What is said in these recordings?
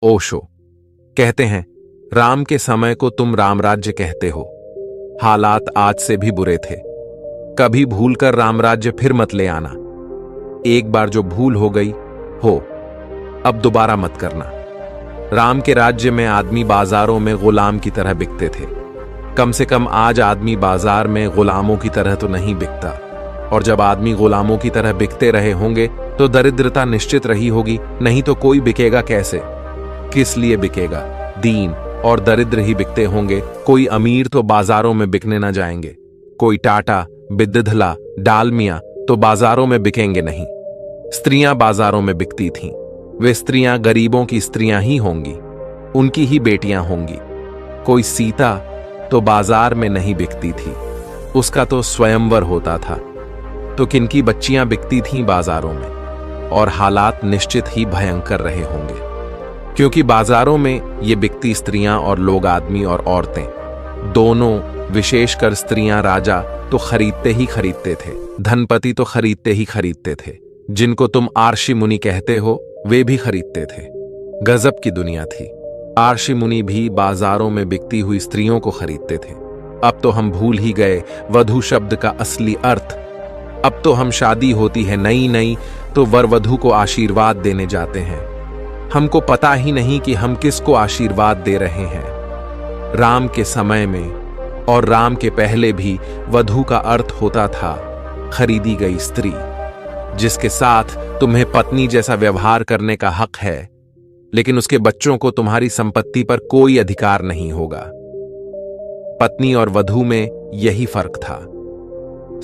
ओशो कहते हैं, राम के समय को तुम रामराज्य कहते हो। हालात आज से भी बुरे थे। कभी भूलकर रामराज्य फिर मत ले आना। एक बार जो भूल हो गई हो, अब दोबारा मत करना। राम के राज्य में आदमी बाजारों में गुलाम की तरह बिकते थे। कम से कम आज आदमी बाजार में गुलामों की तरह तो नहीं बिकता। और जब आदमी गुलामों की तरह बिकते रहे होंगे तो दरिद्रता निश्चित रही होगी, नहीं तो कोई बिकेगा कैसे? किस लिए बिकेगा? दीन और दरिद्र ही बिकते होंगे। कोई अमीर तो बाजारों में बिकने ना जाएंगे। कोई टाटा, बिद्दधला, डालमिया तो बाजारों में बिकेंगे नहीं। स्त्रियां बाजारों में बिकती थीं। वे स्त्रियां गरीबों की स्त्रियां ही होंगी, उनकी ही बेटियां होंगी। कोई सीता तो बाजार में नहीं बिकती थी, उसका तो स्वयंवर होता था। तो किनकी बच्चियां बिकती थीं बाजारों में? और हालात निश्चित ही भयंकर रहे होंगे, क्योंकि बाजारों में ये बिकती स्त्रियां और लोग आदमी और औरतें दोनों, विशेषकर स्त्रियां राजा तो खरीदते ही खरीदते थे, धनपति तो खरीदते ही खरीदते थे। जिनको तुम आर्षि मुनि कहते हो वे भी खरीदते थे। गजब की दुनिया थी। आर्षि मुनि भी बाजारों में बिकती हुई स्त्रियों को खरीदते थे। अब तो हम भूल ही गए वधू शब्द का असली अर्थ। अब तो हम शादी होती है नई नई तो वर वधू को आशीर्वाद देने जाते हैं। हमको पता ही नहीं कि हम किसको आशीर्वाद दे रहे हैं। राम के समय में और राम के पहले भी वधू का अर्थ होता था खरीदी गई स्त्री, जिसके साथ तुम्हें पत्नी जैसा व्यवहार करने का हक है, लेकिन उसके बच्चों को तुम्हारी संपत्ति पर कोई अधिकार नहीं होगा। पत्नी और वधू में यही फर्क था।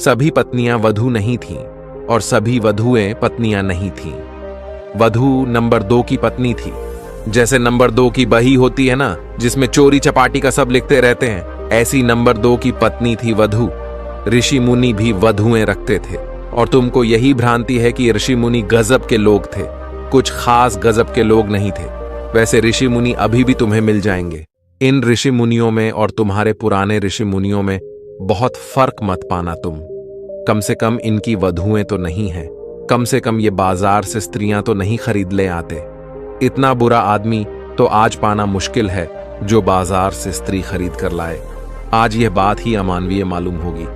सभी पत्नियां वधू नहीं थीं और सभी वधुएं पत्नियां नहीं थीं। वधू नंबर 2 की पत्नी थी। जैसे नंबर 2 की बही होती है ना, जिसमें चोरी चपाटी का सब लिखते रहते हैं, ऐसी नंबर 2 की पत्नी थी वधू। ऋषि मुनि भी वधुएं रखते थे और तुमको यही भ्रांति है कि ऋषि मुनि गजब के लोग थे। कुछ खास गजब के लोग नहीं थे। वैसे ऋषि मुनि अभी भी तुम्हें मिल जाएंगे। इन ऋषि मुनियों में और तुम्हारे पुराने ऋषि मुनियों में बहुत फर्क मत पाना तुम। कम से कम इनकी वधुएं तो नहीं हैं। कम से कम ये बाजार से स्त्रियां तो नहीं खरीद ले आते। इतना बुरा आदमी तो आज पाना मुश्किल है जो बाजार से स्त्री खरीद कर लाए। आज यह बात ही अमानवीय मालूम होगी,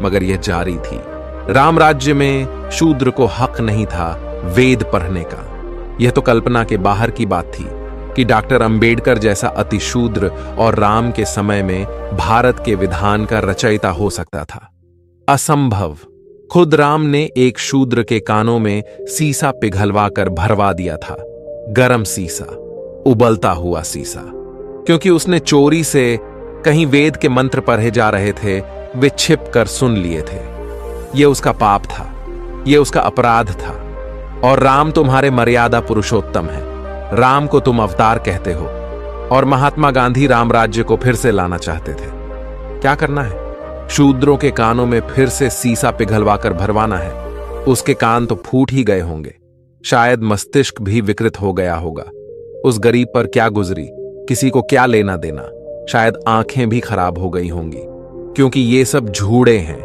मगर यह जारी थी। राम राज्य में शूद्र को हक नहीं था वेद पढ़ने का। यह तो कल्पना के बाहर की बात थी कि डॉक्टर अंबेडकर जैसा अतिशूद्र और राम के समय में भारत के विधान का रचयिता हो सकता था। असंभव। खुद राम ने एक शूद्र के कानों में सीसा पिघलवा कर भरवा दिया था। गरम सीसा, उबलता हुआ सीसा, क्योंकि उसने चोरी से कहीं वेद के मंत्र पढ़े जा रहे थे, वे छिप कर सुन लिए थे। यह उसका पाप था, यह उसका अपराध था। और राम तुम्हारे मर्यादा पुरुषोत्तम है। राम को तुम अवतार कहते हो और महात्मा गांधी राम राज्य को फिर से लाना चाहते थे। क्या करना है? शूद्रों के कानों में फिर से सीसा पिघलवा कर भरवाना है। उसके कान तो फूट ही गए होंगे, शायद मस्तिष्क भी विकृत हो गया होगा। उस गरीब पर क्या गुजरी, किसी को क्या लेना देना। शायद आंखें भी खराब हो गई होंगी, क्योंकि ये सब झूड़े हैं।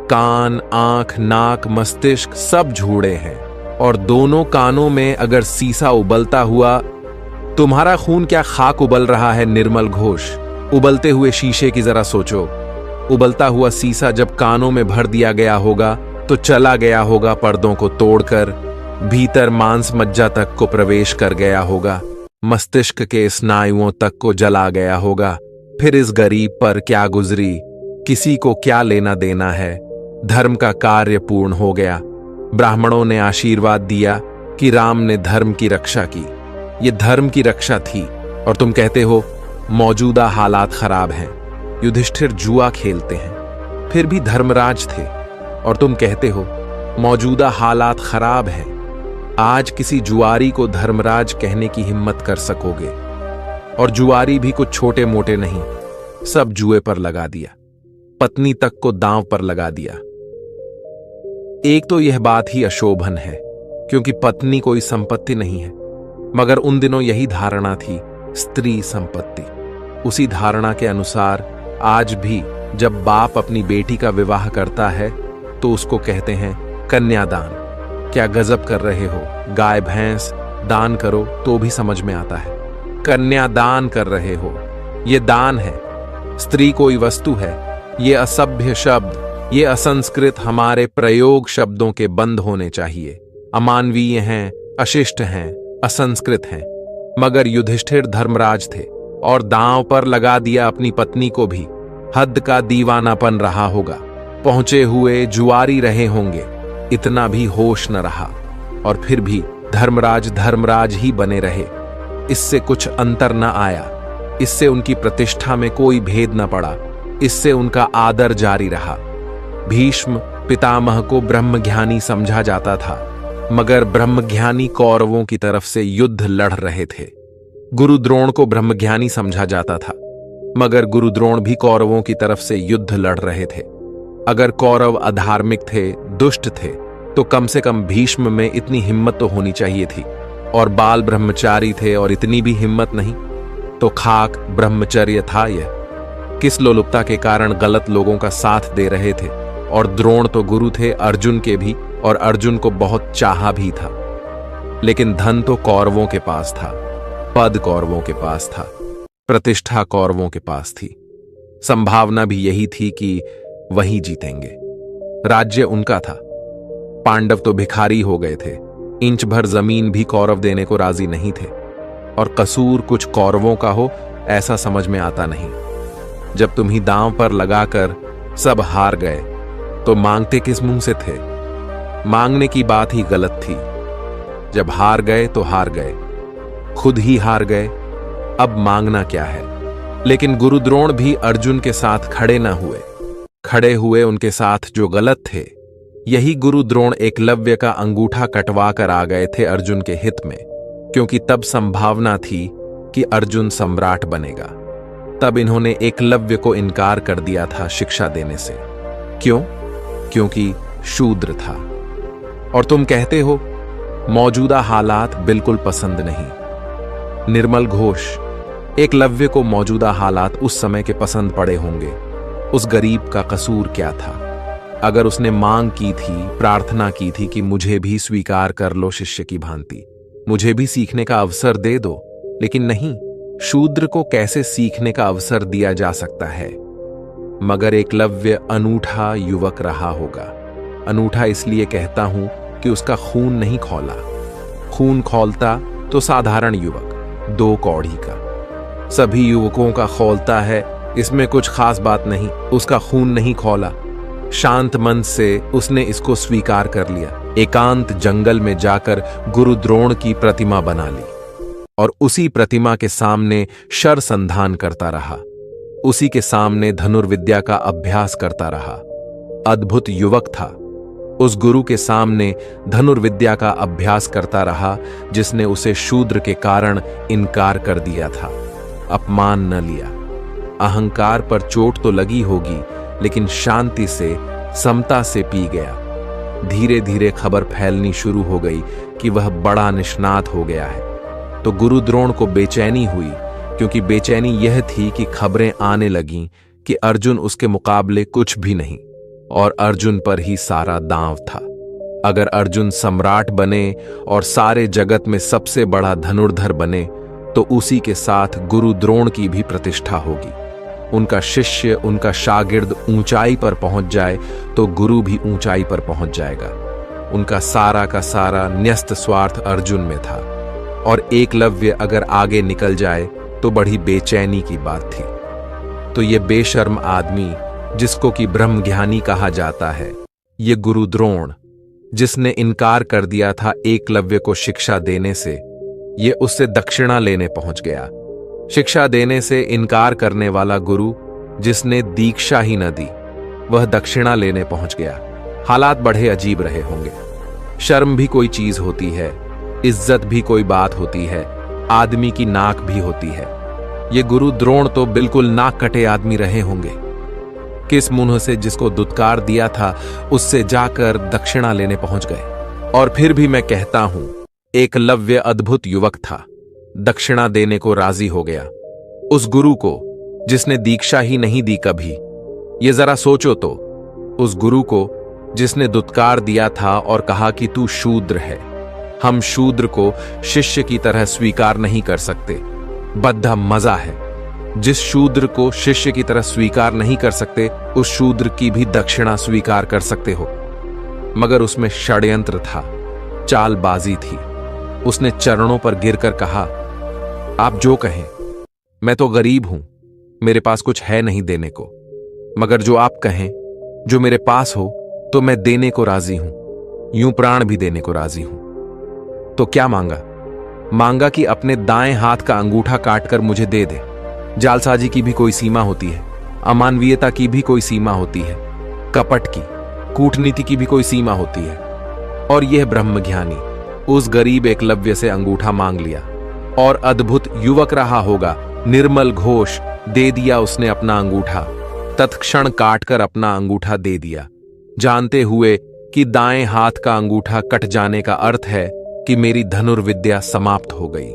कान, आंख, नाक, मस्तिष्क सब झूड़े हैं। और दोनों कानों में अगर सीसा उबलता हुआ, तुम्हारा खून क्या खाक उबल रहा है? निर्मल घोष, उबलते हुए शीशे की जरा सोचो। उबलता हुआ सीसा जब कानों में भर दिया गया होगा तो चला गया होगा पर्दों को तोड़कर, भीतर मांस मज्जा तक को प्रवेश कर गया होगा, मस्तिष्क के स्नायुओं तक को जला गया होगा। फिर इस गरीब पर क्या गुजरी, किसी को क्या लेना देना है। धर्म का कार्य पूर्ण हो गया। ब्राह्मणों ने आशीर्वाद दिया कि राम ने धर्म की रक्षा की। यह धर्म की रक्षा थी और तुम कहते हो मौजूदा हालात खराब हैं। युधिष्ठिर जुआ खेलते हैं, फिर भी धर्मराज थे, और तुम कहते हो मौजूदा हालात खराब हैं। आज किसी जुआरी को धर्मराज कहने की हिम्मत कर सकोगे? और जुआरी भी कुछ छोटे मोटे नहीं, सब जुए पर लगा दिया, पत्नी तक को दांव पर लगा दिया। एक तो यह बात ही अशोभन है, क्योंकि पत्नी कोई संपत्ति नहीं है, मगर उन दिनों यही धारणा थी, स्त्री संपत्ति। उसी धारणा के अनुसार आज भी जब बाप अपनी बेटी का विवाह करता है तो उसको कहते हैं कन्यादान। क्या गजब कर रहे हो? गाय भैंस दान करो तो भी समझ में आता है। कन्यादान कर रहे हो। ये दान है। स्त्री कोई वस्तु है। ये असभ्य शब्द, ये असंस्कृत हमारे प्रयोग शब्दों के बंद होने चाहिए। अमानवीय हैं, अशिष्ट हैं, असंस्कृत हैं। मगर युधिष्ठिर धर्मराज थे और दांव पर लगा दिया अपनी पत्नी को भी। हद का दीवानापन रहा होगा। पहुंचे हुए जुआरी रहे होंगे। इतना भी होश न रहा। और फिर भी धर्मराज ही बने रहे। इससे कुछ अंतर न आया। इससे उनकी प्रतिष्ठा में कोई भेद न पड़ा। इससे उनका आदर जारी रहा। भीष्म पितामह को ब्रह्मज्ञानी समझा जाता था, मगर ब्रह्मज्ञानी कौरवों की तरफ से युद्ध लड़ रहे थे। गुरु द्रोण को ब्रह्मज्ञानी समझा जाता था, मगर गुरु द्रोण भी कौरवों की तरफ से युद्ध लड़ रहे थे। अगर कौरव अधार्मिक थे, दुष्ट थे, तो कम से कम भीष्म में इतनी हिम्मत तो होनी चाहिए थी। और बाल ब्रह्मचारी थे और इतनी भी हिम्मत नहीं, तो खाक ब्रह्मचर्य था यह। किस लोलुपता के कारण गलत लोगों का साथ दे रहे थे। और द्रोण तो गुरु थे अर्जुन के भी, और अर्जुन को बहुत चाहा भी था। लेकिन धन तो कौरवों के पास था, पद कौरवों के पास था, प्रतिष्ठा कौरवों के पास थी। संभावना भी यही थी कि वही जीतेंगे। राज्य उनका था। पांडव तो भिखारी हो गए थे। इंच भर जमीन भी कौरव देने को राजी नहीं थे। और कसूर कुछ कौरवों का हो, ऐसा समझ में आता नहीं। जब तुम्ही दांव पर लगाकर सब हार गए, तो मांगते किस मुंह से थे? मांगने की बात ही गलत थी। जब हार गए तो हार गए, खुद ही हार गए। अब मांगना क्या है? लेकिन गुरु द्रोण भी अर्जुन के साथ खड़े न हुए। खड़े हुए उनके साथ जो गलत थे। यही गुरु द्रोण एकलव्य का अंगूठा कटवा कर आ गए थे अर्जुन के हित में, क्योंकि तब संभावना थी कि अर्जुन सम्राट बनेगा। तब इन्होंने एकलव्य को इनकार कर दिया था शिक्षा देने से। क्यों? क्योंकि शूद्र था। और तुम कहते हो मौजूदा हालात बिल्कुल पसंद नहीं। निर्मल घोष, एकलव्य को मौजूदा हालात उस समय के पसंद पड़े होंगे। उस गरीब का कसूर क्या था? अगर उसने मांग की थी, प्रार्थना की थी कि मुझे भी स्वीकार कर लो शिष्य की भांति, मुझे भी सीखने का अवसर दे दो। लेकिन नहीं, शूद्र को कैसे सीखने का अवसर दिया जा सकता है? मगर एकलव्य अनूठा युवक रहा होगा। अनूठा इसलिए कहता हूं कि उसका खून नहीं खौला। खून खौलता तो साधारण युवक, 2 कौड़ी का। सभी युवकों का खौलता है, इसमें कुछ खास बात नहीं। उसका खून नहीं खौला। शांत मन से उसने इसको स्वीकार कर लिया। एकांत जंगल में जाकर गुरु द्रोण की प्रतिमा बना ली और उसी प्रतिमा के सामने शर संधान करता रहा। उसी के सामने धनुर्विद्या का अभ्यास करता रहा। अद्भुत युवक था। उस गुरु के सामने धनुर्विद्या का अभ्यास करता रहा जिसने उसे शूद्र के कारण इनकार कर दिया था। अपमान न लिया। अहंकार पर चोट तो लगी होगी, लेकिन शांति से, समता से पी गया। धीरे धीरे खबर फैलनी शुरू हो गई कि वह बड़ा निष्णात हो गया है। तो गुरु द्रोण को बेचैनी हुई, क्योंकि बेचैनी यह थी कि खबरें आने लगीं कि अर्जुन उसके मुकाबले कुछ भी नहीं और अर्जुन पर ही सारा दांव था। अगर अर्जुन सम्राट बने और सारे जगत में सबसे बड़ा धनुर्धर बने, तो उसी के साथ गुरु द्रोण की भी प्रतिष्ठा होगी। उनका शिष्य, उनका शागिर्द ऊंचाई पर पहुंच जाए तो गुरु भी ऊंचाई पर पहुंच जाएगा। उनका सारा का सारा न्यस्त स्वार्थ अर्जुन में था, और एकलव्य अगर आगे निकल जाए तो बड़ी बेचैनी की बात थी। तो ये बेशर्म आदमी जिसको कि ब्रह्मज्ञानी कहा जाता है, ये गुरु द्रोण जिसने इनकार कर दिया था एकलव्य को शिक्षा देने से, ये उससे दक्षिणा लेने पहुंच गया। शिक्षा देने से इनकार करने वाला गुरु जिसने दीक्षा ही न दी, वह दक्षिणा लेने पहुंच गया। हालात बड़े अजीब रहे होंगे। शर्म भी कोई चीज होती है, इज्जत भी कोई बात होती है, आदमी की नाक भी होती है। ये गुरु द्रोण तो बिल्कुल नाक कटे आदमी रहे होंगे। किस मुंह से जिसको दुत्कार दिया था उससे जाकर दक्षिणा लेने पहुंच गए। और फिर भी मैं कहता हूं, एकलव्य अद्भुत युवक था, दक्षिणा देने को राजी हो गया। उस गुरु को जिसने दीक्षा ही नहीं दी कभी। ये जरा सोचो तो, उस गुरु को जिसने दुत्कार दिया था और कहा कि तू शूद्र है, हम शूद्र को शिष्य की तरह स्वीकार नहीं कर सकते। बद्धा मजा है। जिस शूद्र को शिष्य की तरह स्वीकार नहीं कर सकते, उस शूद्र की भी दक्षिणा स्वीकार कर सकते हो। मगर उसमें षड्यंत्र था, चालबाजी थी। उसने चरणों पर गिरकर कहा, आप जो कहें, मैं तो गरीब हूं, मेरे पास कुछ है नहीं देने को। मगर जो आप कहें, जो मेरे पास हो, तो मैं देने को राजी हूं, यूं प्राण भी देने को राजी हूं। तो क्या मांगा? मांगा कि अपने दाएं हाथ का अंगूठा काटकर मुझे दे दे। जालसाजी की भी कोई सीमा होती है, अमानवीयता की भी कोई सीमा होती है, कपट की, कूटनीति की भी कोई सीमा होती है। और यह ब्रह्मज्ञानी उस गरीब एकलव्य से अंगूठा मांग लिया, और अद्भुत युवक रहा होगा, निर्मल घोष दे दिया उसने अपना अंगूठा। तत्क्षण काटकर अपना अंगूठा दे दिया, जानते हुए कि दाएं हाथ का अंगूठा कट जाने का अर्थ है कि मेरी धनुर्विद्या समाप्त हो गई।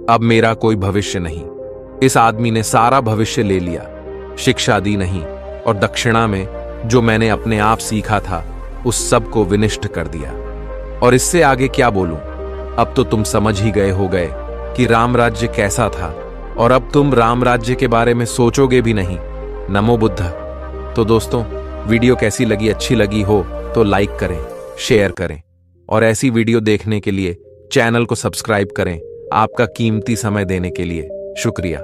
अब मेरा कोई भविष्य नहीं। इस आदमी ने सारा भविष्य ले लिया, शिक्षा दी नहीं, और दक्षिणा में जो मैंने अपने आप सीखा था उस सब को विनिष्ट कर दिया। और इससे आगे क्या बोलूं? अब तो तुम समझ ही गए हो गए कि राम राज्य कैसा था, और अब तुम राम राज्य के बारे में सोचोगे भी नहीं। नमो बुद्ध। तो दोस्तों, वीडियो कैसी लगी? अच्छी लगी हो तो लाइक करें, शेयर करें, और ऐसी वीडियो देखने के लिए चैनल को सब्सक्राइब करें। आपका कीमती समय देने के लिए शुक्रिया।